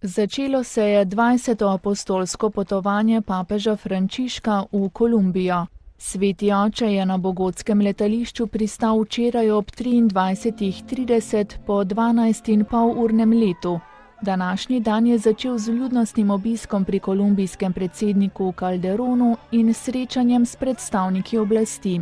Začelo se je 20. apostolsko potovanje papeža Frančiška v Kolumbijo. Sveti oče je na bogotskem letališču pristal včeraj ob 23:30 po 12,5-urnem letu. Današnji dan je začel z vljudnostnim obiskom pri kolumbijskem predsedniku Calderonu in srečanjem s predstavniki oblasti.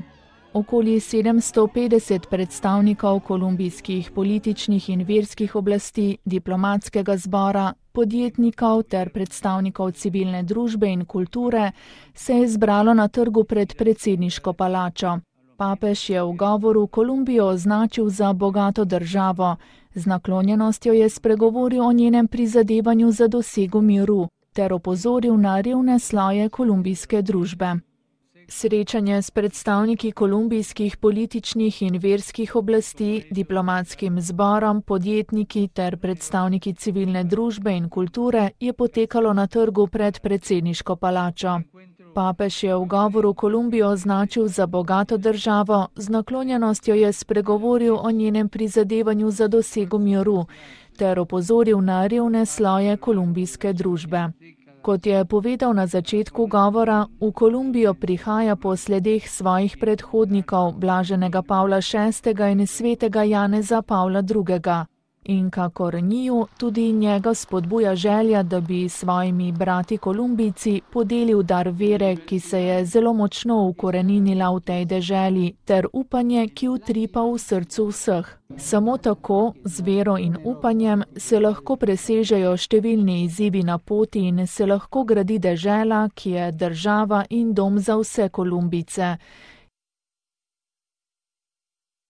Okoli 750 predstavnikov kolumbijskih političnih in verskih oblasti, diplomatskega zbora, podjetnikov ter predstavnikov civilne družbe in kulture se je zbralo na trgu pred predsedniško palačo. Papež je v govoru Kolumbijo označil za bogato državo. Z naklonjenostjo je spregovoril o njenem prizadevanju za dosego miru ter opozoril na revne sloje kolumbijske družbe. Srečanje s predstavniki kolumbijskih političnih in verskih oblasti, diplomatskim zborom, podjetniki ter predstavniki civilne družbe in kulture je potekalo na trgu pred predsedniško palačo. Papež je v govoru Kolumbijo označil za bogato državo, z naklonjenostjo je spregovoril o njenem prizadevanju za dosego miru ter opozoril na revne sloje kolumbijske družbe. Kot je povedal na začetku govora, v Kolumbijo prihaja po sledeh svojih predhodnikov, blaženega Pavla VI. In svetega Janeza Pavla II. In kakor njiju, tudi njega spodbuja želja, da bi svojimi brati Kolumbijci podelil dar vere, ki se je zelo močno ukoreninila v tej deželi, ter upanje, ki utripa v srcu vseh. Samo tako, z vero in upanjem, se lahko presežejo številni izzivi na poti in se lahko gradi dežela, ki je država in dom za vse Kolumbijce.